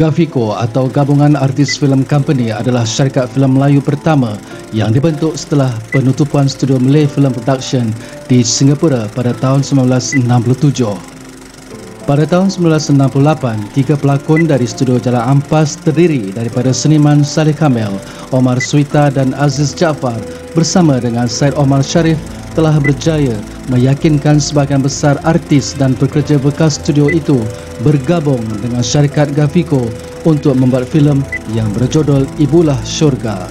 Gafiko atau Gabungan Artis Filem Company adalah syarikat filem Melayu pertama yang dibentuk setelah penutupan studio Malay Film Production di Singapura pada tahun 1967. Pada tahun 1968, 3 pelakon dari studio Jalan Ampas terdiri daripada seniman Saleh Kamel, Omar Suita dan Aziz Jaafar bersama dengan Syed Omar Sharif telah berjaya meyakinkan sebahagian besar artis dan pekerja bekas studio itu bergabung dengan syarikat Gafiko untuk membuat filem yang berjudul Ibulah Syurga.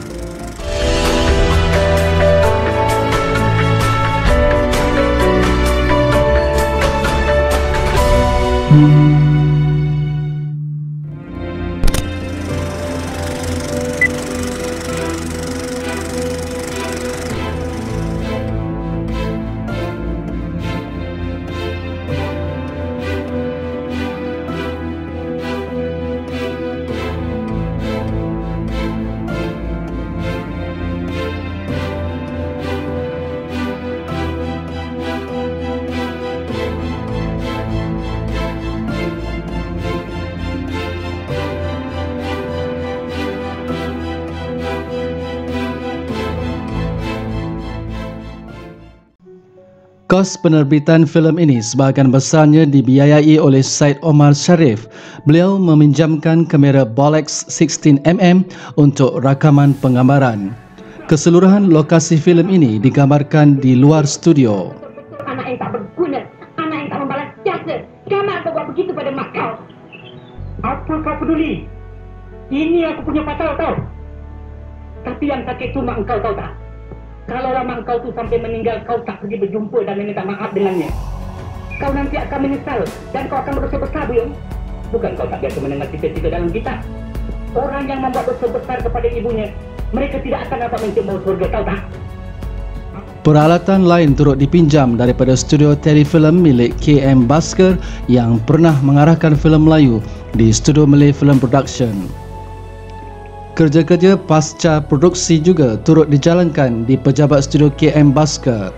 Kos penerbitan filem ini sebahagian besarnya dibiayai oleh Syed Omar Sharif. Beliau meminjamkan kamera Bolex 16mm untuk rakaman penggambaran. Keseluruhan lokasi filem ini digambarkan di luar studio. Anak yang tak berguna, anak yang tak membalas jasa. Kenapa kau buat begitu pada mak kau? Apa kau peduli? Ini aku punya pasal tau. Tapi yang sakit tu mak engkau tahu tak? Kalau mak engkau tu sampai meninggal, kau tak pergi berjumpa dan meminta maaf dengannya, kau nanti akan menyesal dan kau akan berdosa besar, Buyung. Bukan kau tak biasa mendengar cerita-cerita dalam kitab? Orang yang membuat dosa besar kepada ibunya, mereka tidak akan dapat mencium surga, tahu tak? Peralatan lain turut dipinjam daripada studio telefilm milik KM Basker yang pernah mengarahkan filem Melayu di studio Malay Film Production. Kerja-kerja pasca produksi juga turut dijalankan di pejabat studio KM Basker.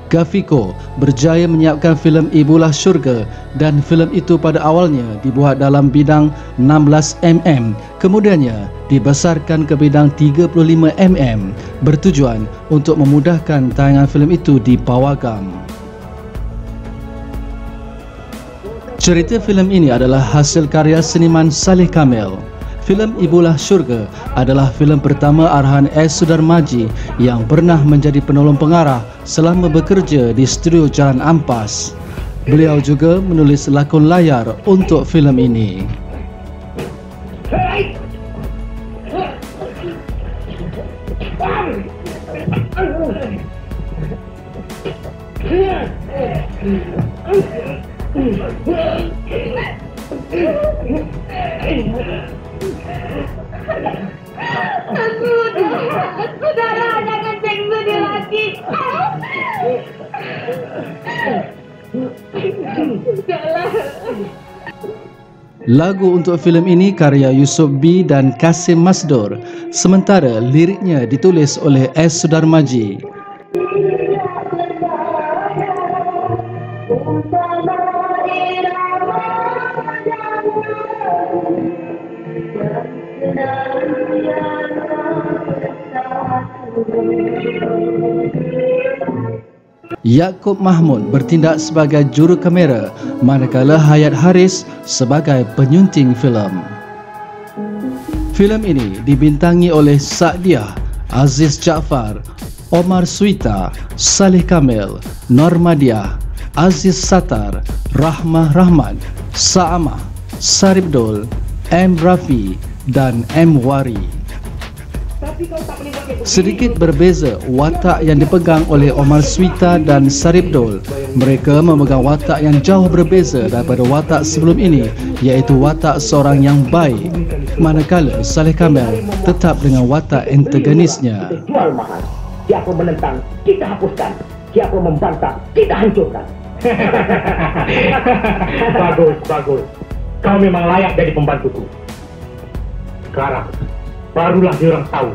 Gafiko berjaya menyiapkan filem Ibulah Syurga dan filem itu pada awalnya dibuat dalam bidang 16mm, kemudiannya dibesarkan ke bidang 35mm bertujuan untuk memudahkan tayangan filem itu di Pawagam. Cerita filem ini adalah hasil karya seniman Saleh Kamel. Filem Ibulah Syurga adalah filem pertama arahan S. Sudarmaji yang pernah menjadi penolong pengarah selama bekerja di studio Jalan Ampas. Beliau juga menulis lakon layar untuk filem ini. Saudara, jangan seksa dia lagi. Lagu untuk filem ini karya Yusuf B dan Kasim Masdur, sementara liriknya ditulis oleh S. Sudarmaji. Yaakob Mahmud bertindak sebagai juru kamera, manakala Hayat Haris sebagai penyunting filem. Filem ini dibintangi oleh Sa'diah, Aziz Jaafar, Omar Suita, Saleh Kamel, Normadiah, Aziz Sattar, Rahmah Rahmat, Sa'amah, Saribdol, M. Rafi dan M. Wari. Sedikit berbeza watak yang dipegang oleh Omar Suita dan Saribdol. Mereka memegang watak yang jauh berbeza daripada watak sebelum ini, iaitu watak seorang yang baik, manakala Saleh Kamel tetap dengan watak antagonisnya. Jual mahal. Siapa menentang, kita hapuskan. Siapa membantah, kita hancurkan. Bagus, bagus. Kau memang layak jadi pembantuku. Sekarang barulah diorang tahu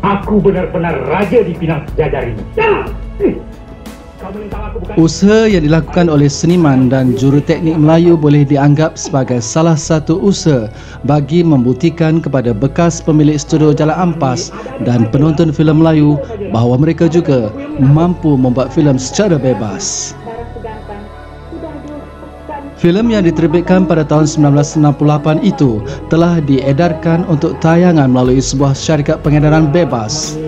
aku benar-benar raja di Pinang Sejajar ini. Kau menentang aku bukan? Usaha yang dilakukan oleh seniman dan juruteknik Melayu boleh dianggap sebagai salah satu usaha bagi membuktikan kepada bekas pemilik studio Jalan Ampas dan penonton filem Melayu bahawa mereka juga mampu membuat filem secara bebas. Darah segantang sudah diusupkan. Filem yang diterbitkan pada tahun 1968 itu telah diedarkan untuk tayangan melalui sebuah syarikat pengedaran bebas.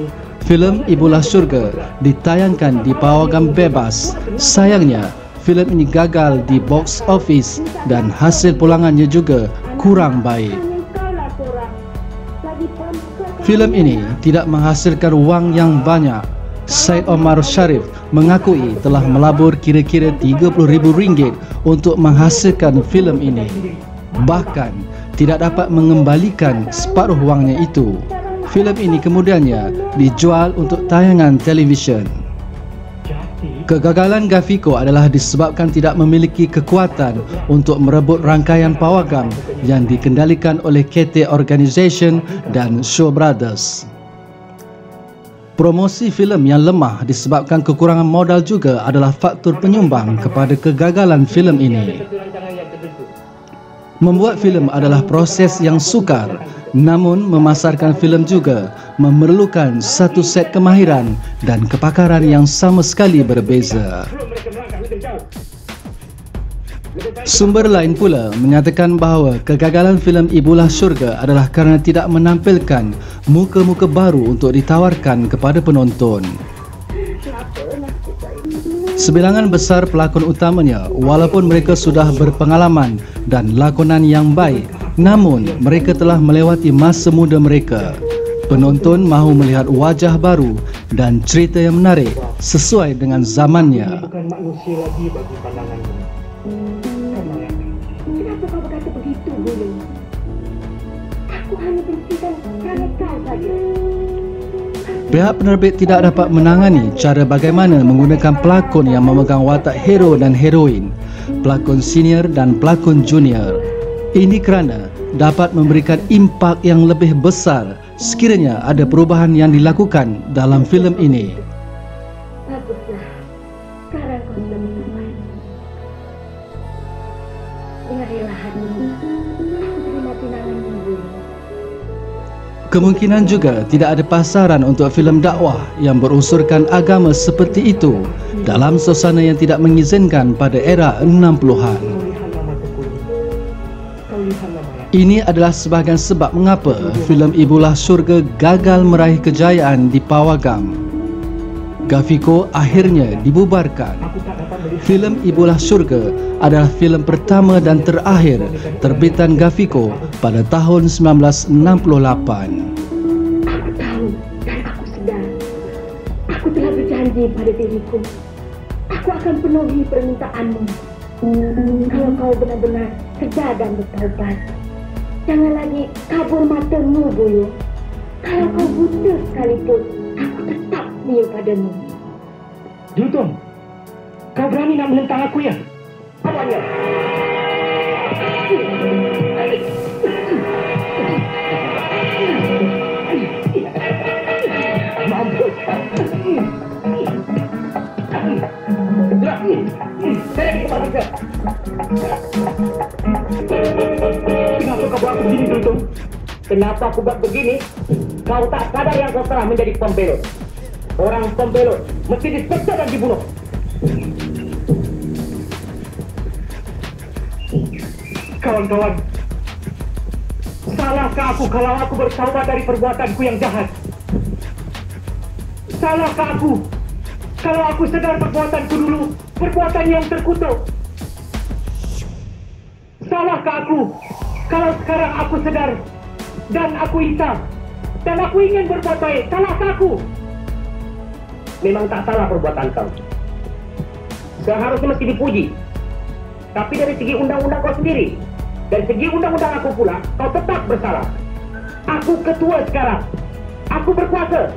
Filem Ibulah Syurga ditayangkan di pawagam bebas. Sayangnya, filem ini gagal di box office dan hasil pulangannya juga kurang baik. Engkaulah seorang. Lagi pun Filem ini tidak menghasilkan wang yang banyak. Syed Omar Sharif mengakui telah melabur kira-kira RM30,000 untuk menghasilkan filem ini. Bahkan tidak dapat mengembalikan separuh wangnya itu. Filem ini kemudiannya dijual untuk tayangan televisyen. Kegagalan Gafiko adalah disebabkan tidak memiliki kekuatan untuk merebut rangkaian pawagam yang dikendalikan oleh KT Organisation dan Shaw Brothers. Promosi filem yang lemah disebabkan kekurangan modal juga adalah faktor penyumbang kepada kegagalan filem ini. Membuat filem adalah proses yang sukar, namun memasarkan filem juga memerlukan satu set kemahiran dan kepakaran yang sama sekali berbeza. Sumber lain pula menyatakan bahawa kegagalan filem Ibulah Syurga adalah kerana tidak menampilkan muka-muka baru untuk ditawarkan kepada penonton. Sebilangan besar pelakon utamanya, walaupun mereka sudah berpengalaman dan lakonan yang baik, namun mereka telah melewati masa muda mereka. Penonton mahu melihat wajah baru dan cerita yang menarik sesuai dengan zamannya. Bukan manusia lagi bagi pandanganmu. Kenapa kau berkata begitu, Bulu? Aku hanya bencikan kerana kau saja. Pihak penerbit tidak dapat menangani cara bagaimana menggunakan pelakon yang memegang watak hero dan heroin, pelakon senior dan pelakon junior. Ini kerana dapat memberikan impak yang lebih besar sekiranya ada perubahan yang dilakukan dalam filem ini. Baguslah. Sekarang kau sudah menyampai. Dengan rela hatimu, aku terima pinanganmu, Bulu. Kemungkinan juga tidak ada pasaran untuk filem dakwah yang berunsurkan agama seperti itu dalam suasana yang tidak mengizinkan pada era 60-an. Ini adalah sebahagian sebab mengapa filem Ibulah Syurga gagal meraih kejayaan di pawagam. Gafiko akhirnya dibubarkan. Filem Ibulah Syurga adalah filem pertama dan terakhir terbitan Gafiko pada tahun 1968. Aku tahu dan aku sedar. Aku telah berjanji pada diriku. Aku akan penuhi permintaanmu. Kalau kau benar-benar sedar dan bertaubat, jangan lagi kabur matamu, Bulu. Kalau kau buta sekalipun, aku tetap setia padamu. Juntung, kau berani nak menentang aku ya? Apanya? Mampus. Kenapa kau buat begini, Juntung? Kenapa aku buat begini? Kau tak sadar yang kau telah menjadi pembelot. Orang pembelot mesti diseksa dan dibunuh. Kawan-kawan, salahkah aku kalau aku bertaubat dari perbuatanku yang jahat? Salahkah aku kalau aku sedar perbuatanku dulu perbuatan yang terkutuk? Salahkah aku kalau sekarang aku sedar dan aku insaf dan aku ingin berbuat baik? Salahkah aku? Memang tak salah perbuatan kau. Seharusnya mesti dipuji. Tapi dari segi undang-undang kau sendiri, dari segi undang-undang aku pula, kau tetap bersalah. Aku ketua sekarang. Aku berkuasa.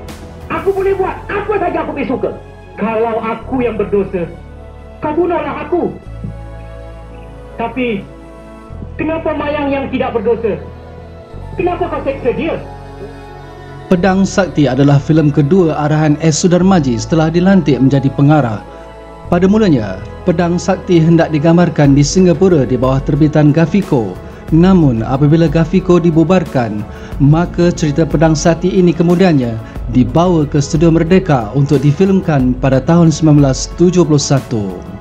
Aku boleh buat apa saja aku suka. Kalau aku yang berdosa, kau bunuhlah aku. Tapi kenapa Mayang yang tidak berdosa? Kenapa kau seksa dia? Pedang Sakti adalah filem kedua arahan S. Sudarmaji setelah dilantik menjadi pengarah. Pada mulanya, Pedang Sakti hendak digambarkan di Singapura di bawah terbitan Gavico. Namun apabila Gavico dibubarkan, maka cerita Pedang Sakti ini kemudiannya dibawa ke Studio Merdeka untuk difilmkan pada tahun 1971.